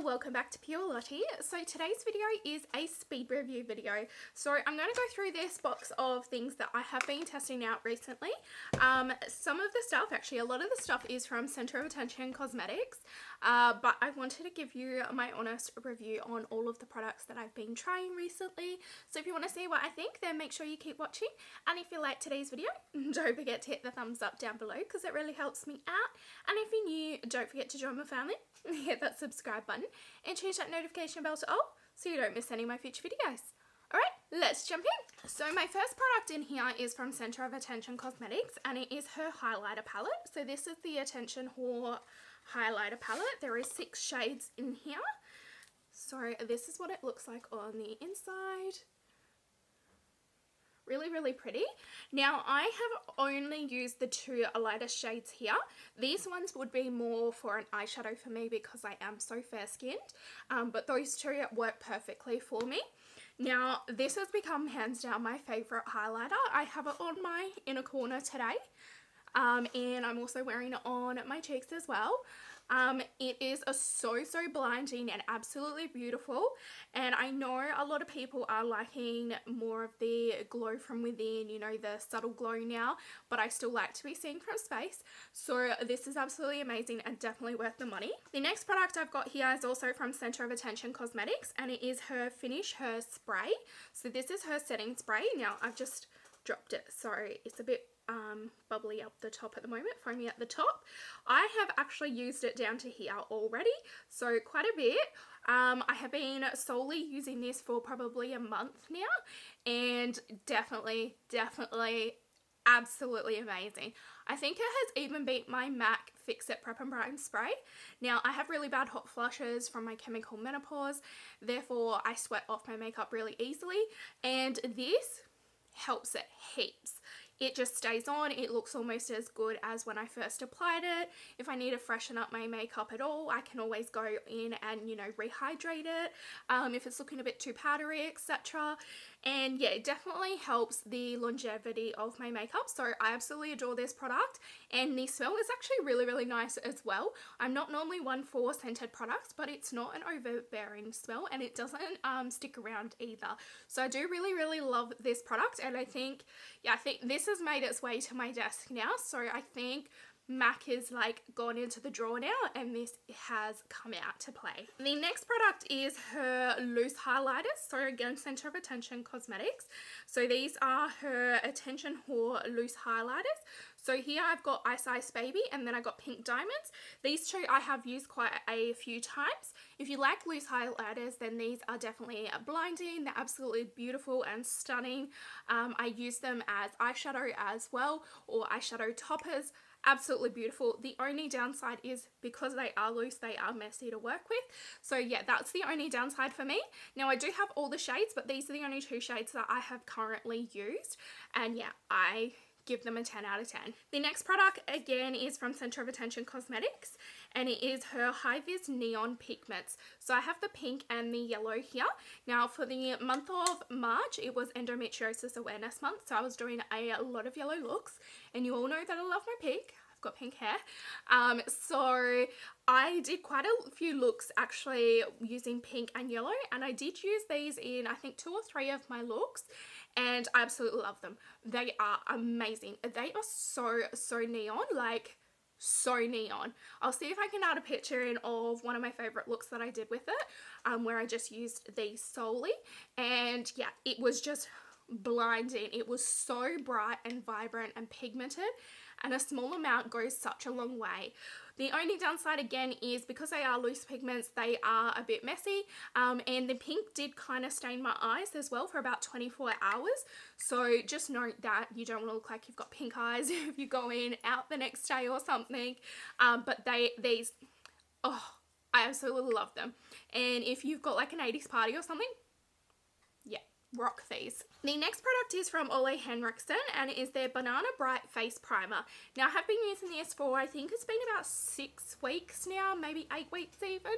welcome back to Pure Lottie. So today's video is a speed review video. So I'm going to go through this box of things that I have been testing out recently. Some of the stuff, actually a lot of the stuff is from Center of Attention Cosmetics, but I wanted to give you my honest review on all of the products that I've been trying recently. So if you want to see what I think, then make sure you keep watching. And if you like today's video, don't forget to hit the thumbs up down below because it really helps me out. And if you're new, don't forget to join my family. Hit that subscribe button and change that notification bell to all so you don't miss any of my future videos. Alright, let's jump in. So my first product in here is from Center of Attention Cosmetics and it is her highlighter palette. So this is the Attention Whore highlighter palette. There is 6 shades in here. So this is what it looks like on the inside. Really pretty. Now I have only used the 2 lighter shades here. These ones would be more for an eyeshadow for me because I am so fair skinned, but those 2 work perfectly for me. Now this has become hands down my favorite highlighter. I have it on my inner corner today, and I'm also wearing it on my cheeks as well. It is so blinding and absolutely beautiful, and I know a lot of people are liking more of the glow from within, you know, the subtle glow now, but I still like to be seen from space, so this is absolutely amazing and definitely worth the money. The next product I've got here is also from Center of Attention Cosmetics, and it is her Finish Her Spray. So this is her setting spray. Now I've just dropped it, so it's a bit bubbly up the top at the moment, foamy at the top. I have actually used it down to here already, so quite a bit. I have been solely using this for probably a month now, and definitely absolutely amazing. I think it has even beat my MAC Fix It Prep and Brighten spray. Now I have really bad hot flushes from my chemical menopause, therefore I sweat off my makeup really easily, and this helps it heaps. It just stays on. It looks almost as good as when I first applied it. If I need to freshen up my makeup at all, I can always go in and, you know, rehydrate it if it's looking a bit too powdery, etc. And yeah, it definitely helps the longevity of my makeup. So I absolutely adore this product, and the smell is actually really nice as well. I'm not normally one for scented products, but it's not an overbearing smell, and it doesn't stick around either. So I do really love this product, and I think this has made its way to my desk now. So I think MAC is like gone into the drawer now, and this has come out to play. The next product is her loose highlighters. So again, Center of Attention Cosmetics. So these are her Attention Whore loose highlighters. So here I've got Ice Ice Baby, and then I got Pink Diamonds. These 2 I have used quite a few times. If you like loose highlighters, then these are definitely blinding. They're absolutely beautiful and stunning. I use them as eyeshadow as well, or eyeshadow toppers. Absolutely beautiful. The only downside is because they are loose, they are messy to work with. So yeah, that's the only downside for me. Now I do have all the shades, but these are the only 2 shades that I have currently used. And yeah, I give them a 10 out of 10. The next product again is from Center of Attention Cosmetics, and it is her High Vis Neon Pigments. So I have the pink and the yellow here. Now for the month of March, it was Endometriosis Awareness Month, so I was doing a lot of yellow looks, and you all know that I love my pink. I've got pink hair. So I did quite a few looks actually using pink and yellow, and I did use these in I think 2 or 3 of my looks, and I absolutely love them. They are amazing. They are so neon, like so neon. I'll see if I can add a picture in of one of my favorite looks that I did with it, where I just used these solely, and yeah, it was just blinding. It was so bright and vibrant and pigmented, and a small amount goes such a long way. The only downside again is because they are loose pigments, they are a bit messy, and the pink did kind of stain my eyes as well for about 24 hours. So just note that you don't want to look like you've got pink eyes if you're going out the next day or something. But these, oh, I absolutely love them. And if you've got like an 80s party or something, yeah, rock these. The next product is from Ole Henriksen, and it is their Banana Bright Face Primer. Now I have been using this for I think it's been about 6 weeks now, maybe 8 weeks even,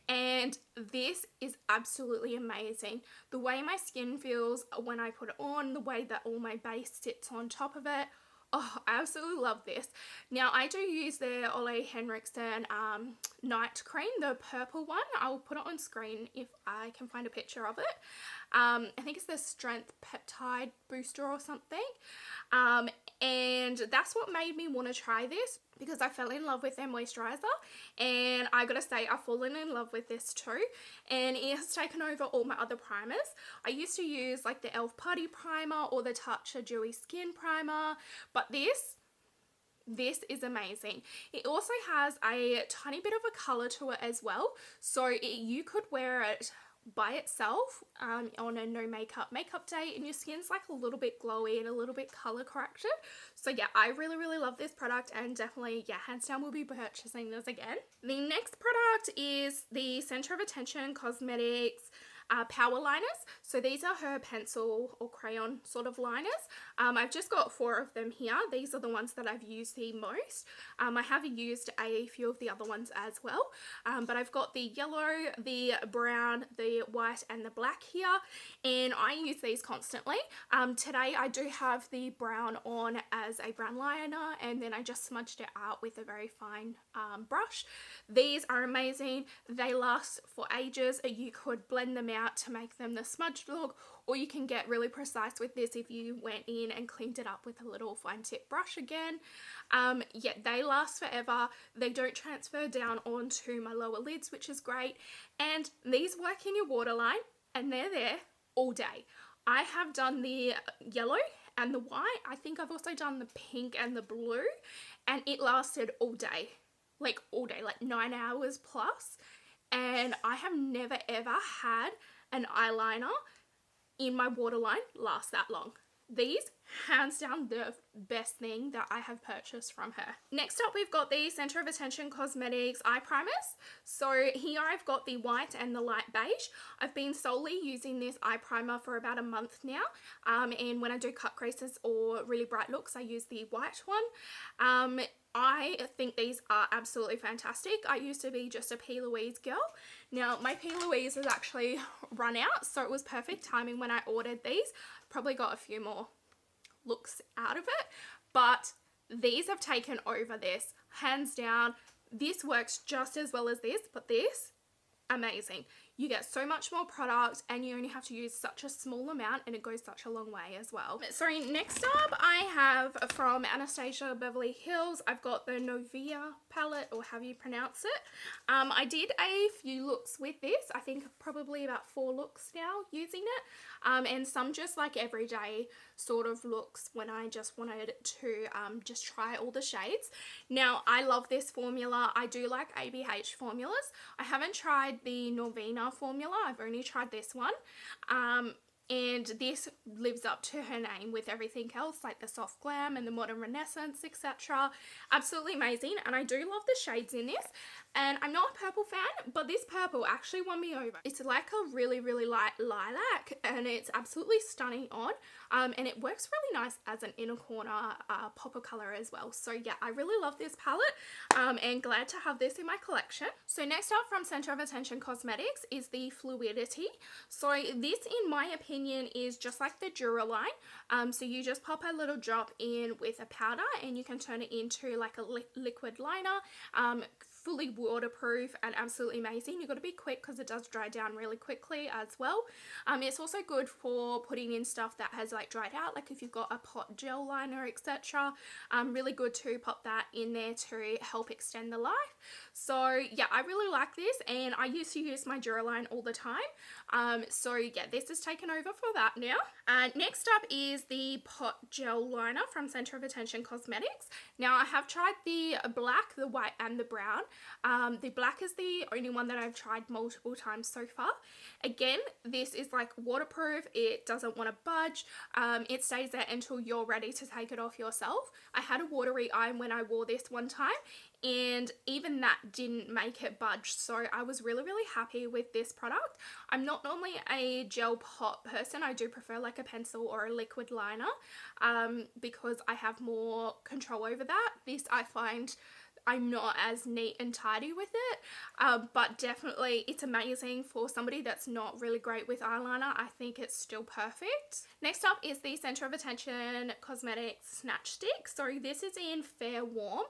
and this is absolutely amazing. The way my skin feels when I put it on, the way that all my base sits on top of it, Oh, I absolutely love this. Now, I do use the Ole Henriksen night cream, the purple one. I'll put it on screen if I can find a picture of it. I think it's the Strength Peptide Booster or something. And that's what made me want to try this, because I fell in love with their moisturizer, and I gotta say I've fallen in love with this too, and it has taken over all my other primers. I used to use like the e.l.f. Putty Primer or the Tatcha Dewy Skin Primer, but this is amazing. It also has a tiny bit of a colour to it as well, so you could wear it by itself on a no makeup day, and your skin's like a little bit glowy and a little bit color corrected. So yeah, I really love this product, and definitely, yeah, hands down, we'll be purchasing this again. The next product is the Center of Attention Cosmetics power liners. So these are her pencil or crayon sort of liners. I've just got 4 of them here. These are the ones that I've used the most. I have used a few of the other ones as well, but I've got the yellow, the brown, the white and the black here, and I use these constantly. Today I do have the brown on as a brown liner, and then I just smudged it out with a very fine brush. These are amazing. They last for ages. You could blend them out to make them the smudged look, or you can get really precise with this if you went in and cleaned it up with a little fine tip brush again. Yeah, they last forever. They don't transfer down onto my lower lids, which is great, and these work in your waterline, and they're there all day. I have done the yellow and the white. I think I've also done the pink and the blue, and it lasted all day, like 9 hours plus. And I have never ever had an eyeliner in my waterline last that long. These, hands down, the best thing that I have purchased from her. Next up, we've got the Center of Attention Cosmetics eye primers. So here I've got the white and the light beige. I've been solely using this eye primer for about a month now, and when I do cut creases or really bright looks, I use the white one. I think these are absolutely fantastic. I used to be just a P. Louise girl. Now my P. Louise has actually run out, so it was perfect timing when I ordered these. Probably got a few more looks out of it, but these have taken over this, hands down. This works just as well as this, but this, amazing. You get so much more product, and you only have to use such a small amount, and it goes such a long way as well. So next up, I have from Anastasia Beverly Hills, I've got the Novia palette, or how you pronounce it. I did a few looks with this. I think probably about 4 looks now using it, and some just like everyday sort of looks when I just wanted to just try all the shades. Now, I love this formula. I do like ABH formulas. I haven't tried the Norvina formula. I've only tried this one, and this lives up to her name with everything else, like the soft glam and the modern renaissance, etc. Absolutely amazing, and I do love the shades in this. And I'm not a purple fan, but this purple actually won me over. It's like a really light lilac, and it's absolutely stunning on, and it works really nice as an inner corner pop of colour as well. So yeah, I really love this palette, and glad to have this in my collection. So next up from Center of Attention Cosmetics is the Fluidity. So this, in my opinion, is just like the Duraline. So you just pop a little drop in with a powder, and you can turn it into like a liquid liner. Fully waterproof and absolutely amazing. You've got to be quick because it does dry down really quickly as well. It's also good for putting in stuff that has like dried out, like if you've got a pot gel liner, etc. Really good to pop that in there to help extend the life. So yeah, I really like this, and I used to use my Duraline all the time. So yeah, this is taken over for that now. Next up is the pot gel liner from Center of Attention Cosmetics. Now I have tried the black, the white and the brown. The black is the only one that I've tried multiple times so far. Again, this is like waterproof. It doesn't want to budge. It stays there until you're ready to take it off yourself. I had a watery eye when I wore this one time, and even that didn't make it budge, so I was really happy with this product. I'm not normally a gel pot person. I do prefer like a pencil or a liquid liner, because I have more control over that. This, I find, I'm not as neat and tidy with it, but definitely it's amazing for somebody that's not really great with eyeliner. I think it's still perfect. Next up is the Center of Attention Cosmetics Snatch Stick. So this is in Fair Warm.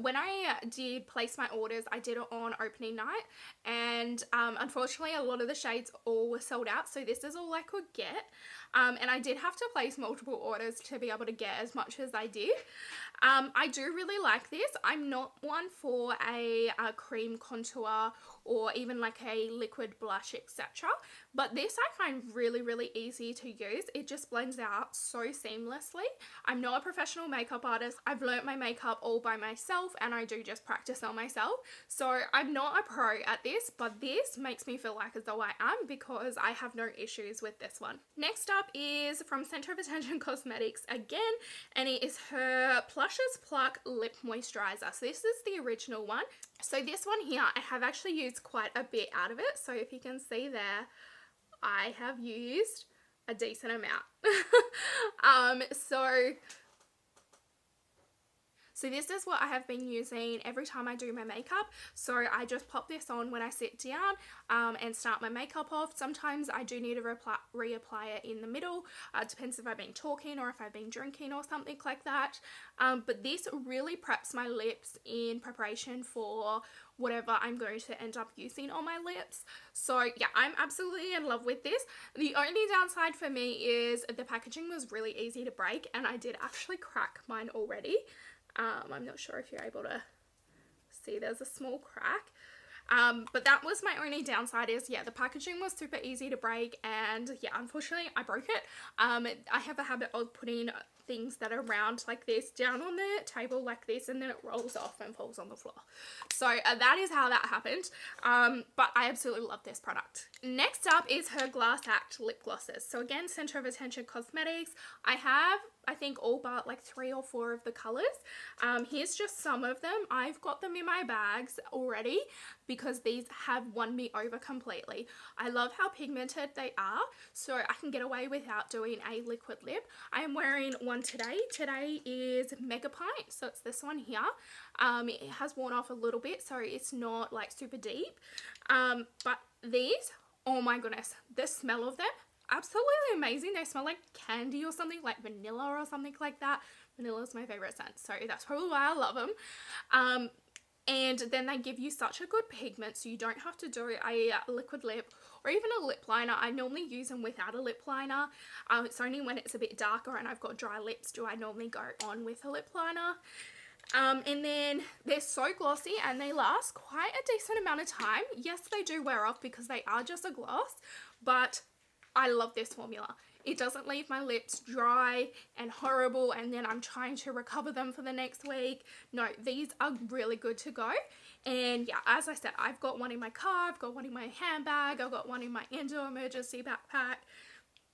When I did place my orders, I did it on opening night, and unfortunately a lot of the shades all were sold out, so this is all I could get. And I did have to place multiple orders to be able to get as much as I did. I do really like this. I'm not one for a cream contour or even like a liquid blush, etc. But this I find really, really easy to use. It just blends out so seamlessly. I'm not a professional makeup artist. I've learnt my makeup all by myself, and I do just practice on myself. So I'm not a pro at this, but this makes me feel like as though I am, because I have no issues with this one. Next up is from Center of Attention Cosmetics again, and it is her Plushes Pluck Lip Moisturizer. So this is the original one. So this one here, I have actually used quite a bit out of it. So if you can see there, I have used a decent amount. So this is what I have been using every time I do my makeup. So I just pop this on when I sit down and start my makeup off. Sometimes I do need to reapply it in the middle. Depends if I've been talking or if I've been drinking or something like that. But this really preps my lips in preparation for whatever I'm going to end up using on my lips. So yeah, I'm absolutely in love with this. The only downside for me is the packaging was really easy to break, and I did actually crack mine already. I'm not sure if you're able to see, there's a small crack. But that was my only downside, is yeah, the packaging was super easy to break, and yeah, unfortunately I broke it. I have a habit of putting things that are round like this down on the table like this, and then it rolls off and falls on the floor. So that is how that happened. But I absolutely love this product. Next up is her Glass Act lip glosses. So again, Center of Attention Cosmetics. I have, I think, all but like 3 or 4 of the colors. Here's just some of them. I've got them in my bags already because these have won me over completely. I love how pigmented they are, so I can get away without doing a liquid lip. I am wearing one today. Today is Mega Pint, so it's this one here. It has worn off a little bit, so it's not like super deep. But these, oh my goodness, the smell of them, absolutely amazing. They smell like candy or something, like vanilla or something like that. Vanilla is my favorite scent, so that's probably why I love them. And then they give you such a good pigment, so you don't have to do a liquid lip or even a lip liner. I normally use them without a lip liner. It's only when it's a bit darker and I've got dry lips do I normally go on with a lip liner. And then they're so glossy and they last quite a decent amount of time. Yes, they do wear off because they are just a gloss, but I love this formula. It doesn't leave my lips dry and horrible and then I'm trying to recover them for the next week. No, these are really good to go. And yeah, as I said, I've got one in my car, I've got one in my handbag, I've got one in my endo emergency backpack.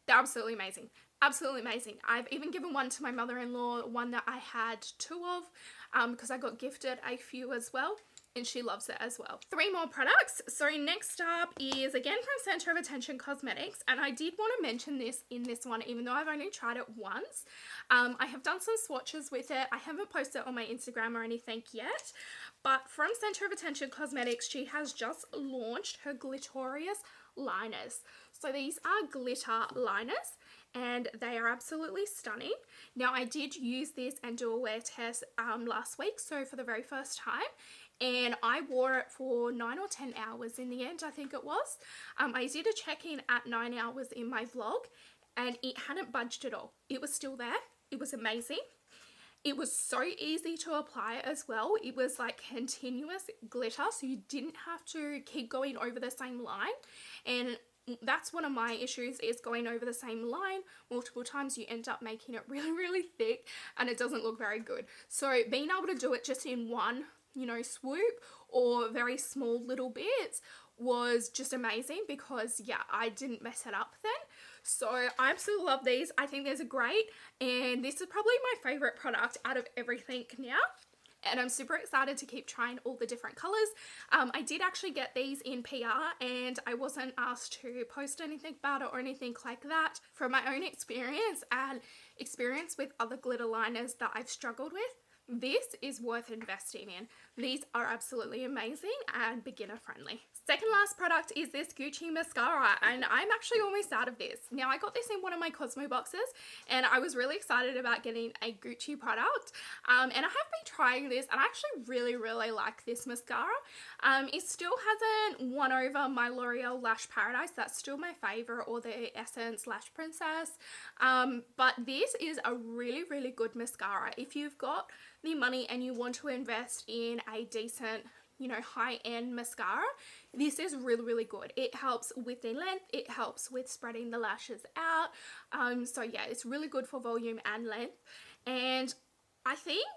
They're absolutely amazing. Absolutely amazing. I've even given one to my mother-in-law, one that I had 2 of, because I got gifted a few as well, and she loves it as well. 3 more products. So next up is again from Center of Attention Cosmetics, and I did want to mention this in this one even though I've only tried it once. I have done some swatches with it. I haven't posted it on my Instagram or anything yet, but from Center of Attention Cosmetics, she has just launched her Glitterious liners. So these are glitter liners and they are absolutely stunning. Now I did use this and do a wear test last week, so for the very first time, and I wore it for 9 or 10 hours in the end, I think it was. I did a check-in at 9 hours in my vlog and it hadn't budged at all. It was still there. It was amazing. It was so easy to apply as well. It was like continuous glitter, so you didn't have to keep going over the same line. And that's one of my issues, is going over the same line multiple times. You end up making it really, really thick and it doesn't look very good. So being able to do it just in one, you know, swoop or very small little bits was just amazing, because yeah, I didn't mess it up then. So I absolutely love these. I think these are great, and this is probably my favorite product out of everything now. And I'm super excited to keep trying all the different colors. I did actually get these in PR and I wasn't asked to post anything about it or anything like that. From my own experience and experience with other glitter liners that I've struggled with, This is worth investing in. These are absolutely amazing and beginner friendly. Second last product is this Gucci mascara, and I'm actually almost out of this. Now, I got this in one of my Cozmoboxes and I was really excited about getting a Gucci product, and I have been trying this and I actually really like this mascara. It still hasn't won over my L'Oreal Lash Paradise. That's still my favorite, or the Essence Lash Princess, but this is a really good mascara. If you've got the money and you want to invest in a decent, you know, high-end mascara, this is really good. It helps with the length, it helps with spreading the lashes out, so yeah, it's really good for volume and length. And I think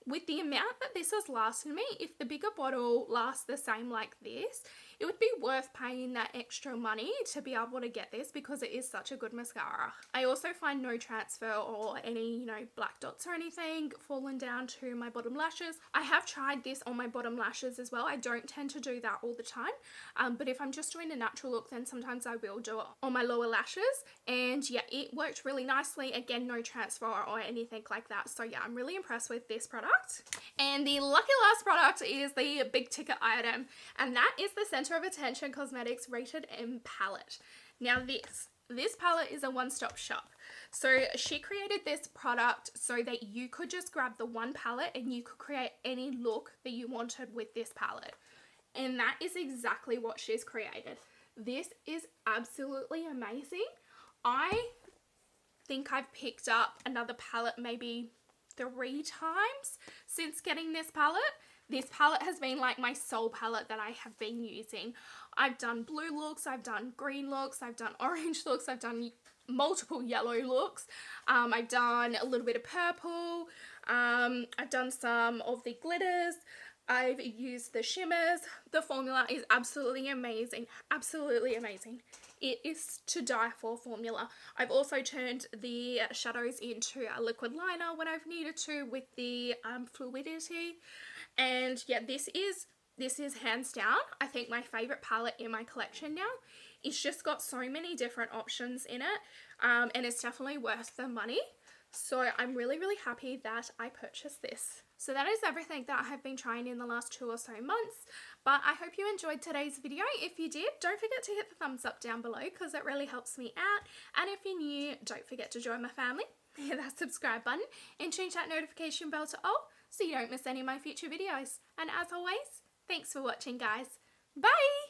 with the amount that this has lasted me, if the bigger bottle lasts the same like this, it would be worth paying that extra money to be able to get this, because it is such a good mascara. I also find no transfer or any, you know, black dots or anything falling down to my bottom lashes. I have tried this on my bottom lashes as well. I don't tend to do that all the time, but if I'm just doing a natural look, then sometimes I will do it on my lower lashes, and yeah, it worked really nicely. Again, no transfer or anything like that. So yeah, I'm really impressed with this product. And the lucky last product is the big ticket item, and that is the Center of Attention Cosmetics Rated M palette. Now this palette is a one-stop shop. So she created this product so that you could just grab the one palette and you could create any look that you wanted with this palette. And that is exactly what she's created. This is absolutely amazing. I think I've picked up another palette maybe 3 times since getting this palette. This palette has been like my sole palette that I have been using. I've done blue looks, I've done green looks, I've done orange looks, I've done multiple yellow looks, I've done a little bit of purple, I've done some of the glitters, I've used the shimmers. The formula is absolutely amazing, absolutely amazing. It is to die for formula. I've also turned the shadows into a liquid liner when I've needed to with the fluidity. And yeah, this is hands down, I think, my favorite palette in my collection now. It's just got so many different options in it, and it's definitely worth the money. So I'm really happy that I purchased this. So that is everything that I have been trying in the last 2 or so months, but I hope you enjoyed today's video. If you did, don't forget to hit the thumbs up down below because it really helps me out. And if you're new, don't forget to join my family. Hit that subscribe button and change that notification bell to all so you don't miss any of my future videos. And as always, thanks for watching, guys. Bye!